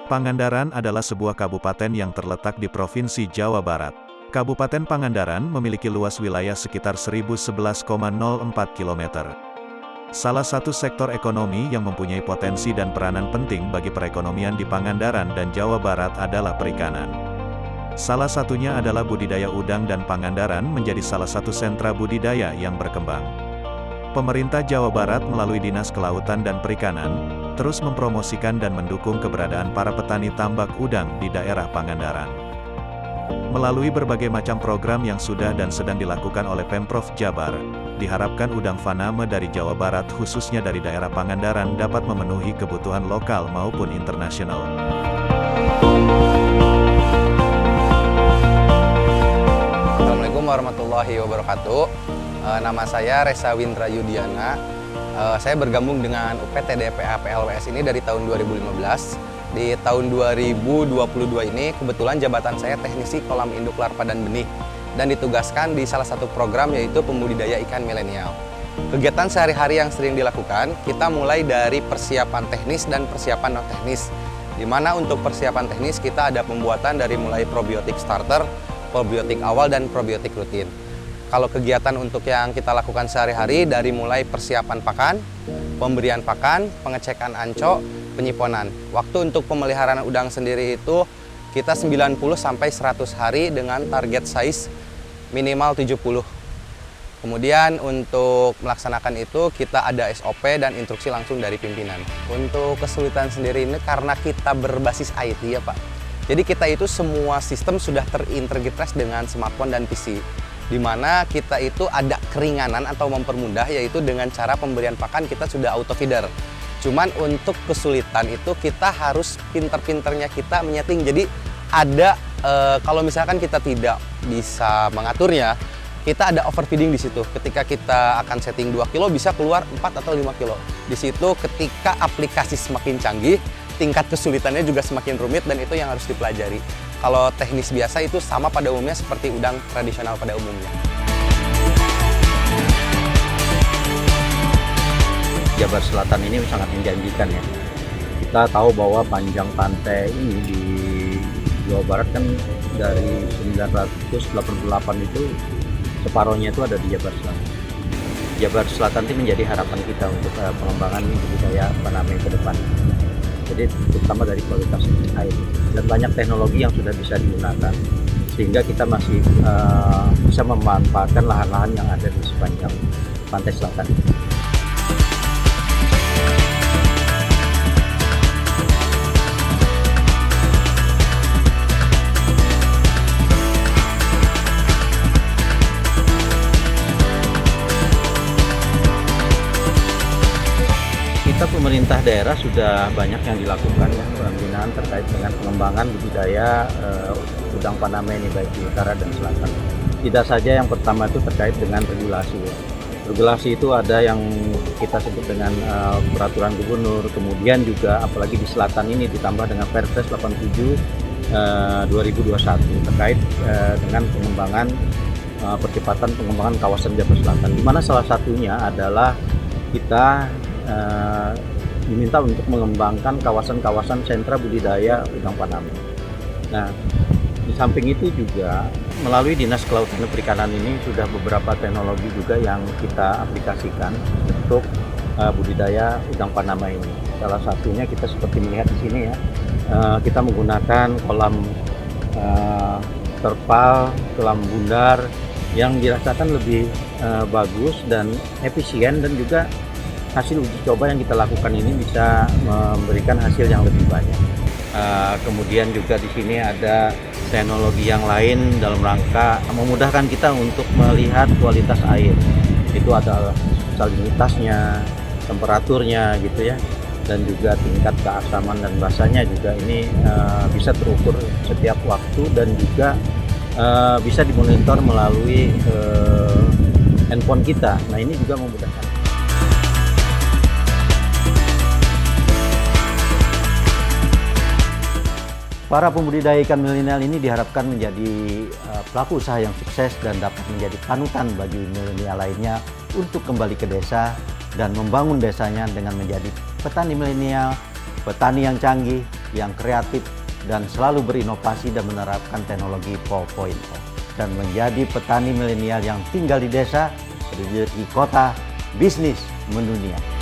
Pangandaran adalah sebuah kabupaten yang terletak di Provinsi Jawa Barat. Kabupaten Pangandaran memiliki luas wilayah sekitar 1011,04 km. Salah satu sektor ekonomi yang mempunyai potensi dan peranan penting bagi perekonomian di Pangandaran dan Jawa Barat adalah perikanan. Salah satunya adalah budidaya udang, dan Pangandaran menjadi salah satu sentra budidaya yang berkembang. Pemerintah Jawa Barat melalui Dinas Kelautan dan Perikanan, terus mempromosikan dan mendukung keberadaan para petani tambak udang di daerah Pangandaran. Melalui berbagai macam program yang sudah dan sedang dilakukan oleh Pemprov Jabar, diharapkan udang faname dari Jawa Barat khususnya dari daerah Pangandaran dapat memenuhi kebutuhan lokal maupun internasional. Assalamualaikum warahmatullahi wabarakatuh. Nama saya Resa Windra Yudiana. Saya bergabung dengan UPT DPA PLWS ini dari tahun 2015. Di tahun 2022 ini kebetulan jabatan saya teknisi kolam induk larva dan benih, dan ditugaskan di salah satu program yaitu pembudidaya ikan milenial. Kegiatan sehari-hari yang sering dilakukan, kita mulai dari persiapan teknis dan persiapan non teknis. Di mana untuk persiapan teknis kita ada pembuatan dari mulai probiotik starter, probiotik awal, dan probiotik rutin. Kalau kegiatan untuk yang kita lakukan sehari-hari dari mulai persiapan pakan, pemberian pakan, pengecekan anco, penyiponan. Waktu untuk pemeliharaan udang sendiri itu kita 90 sampai 100 hari dengan target size minimal 70. Kemudian untuk melaksanakan itu kita ada SOP dan instruksi langsung dari pimpinan. Untuk kesulitan sendiri ini karena kita berbasis IT ya Pak. Jadi kita itu semua sistem sudah terintegrasi dengan smartphone dan PC. Di mana kita itu ada keringanan atau mempermudah, yaitu dengan cara pemberian pakan kita sudah auto feeder. Cuman untuk kesulitan itu kita harus pinter-pinternya kita menyeting. Jadi ada kalau misalkan kita tidak bisa mengaturnya, kita ada overfeeding di situ. Ketika kita akan setting 2 kilo bisa keluar 4 atau 5 kilo. Di situ ketika aplikasi semakin canggih, tingkat kesulitannya juga semakin rumit, dan itu yang harus dipelajari. Kalau teknis biasa itu sama pada umumnya seperti udang tradisional pada umumnya. Jabar Selatan ini sangat menjanjikan ya. Kita tahu bahwa panjang pantai ini di Jawa Barat kan dari 988 itu separohnya itu ada di Jabar Selatan. Jabar Selatan itu menjadi harapan kita untuk pengembangan budidaya faname ke depan. Jadi terutama dari kualitas air dan banyak teknologi yang sudah bisa digunakan, sehingga kita masih bisa memanfaatkan lahan-lahan yang ada di sepanjang pantai selatan. Kita pemerintah daerah sudah banyak yang dilakukan ya, pembinaan terkait dengan pengembangan budidaya udang faname ini baik di utara dan selatan. Tidak saja yang pertama itu terkait dengan regulasi ya. Regulasi itu ada yang kita sebut dengan peraturan gubernur, kemudian juga apalagi di selatan ini ditambah dengan Perpres 87 2021 terkait dengan pengembangan percepatan pengembangan kawasan Jabar Selatan, di mana salah satunya adalah kita diminta untuk mengembangkan kawasan-kawasan sentra budidaya udang faname. Nah, di samping itu juga melalui Dinas Kelautan dan Perikanan ini sudah beberapa teknologi juga yang kita aplikasikan untuk budidaya udang faname ini. Salah satunya kita seperti melihat di sini ya, kita menggunakan kolam terpal, kolam bundar yang dirasakan lebih bagus dan efisien, dan juga hasil uji coba yang kita lakukan ini bisa memberikan hasil yang lebih banyak. Kemudian juga di sini ada teknologi yang lain dalam rangka memudahkan kita untuk melihat kualitas air. Itu adalah salinitasnya, temperaturnya gitu ya, dan juga tingkat keasaman dan basanya juga ini bisa terukur setiap waktu, dan juga bisa dimonitor melalui handphone kita. Nah, ini juga memudahkan. Para pembudidaya ikan milenial ini diharapkan menjadi pelaku usaha yang sukses dan dapat menjadi panutan bagi milenial lainnya untuk kembali ke desa dan membangun desanya dengan menjadi petani milenial, petani yang canggih, yang kreatif dan selalu berinovasi dan menerapkan teknologi 4.0 dan menjadi petani milenial yang tinggal di desa, di kota, bisnis mendunia.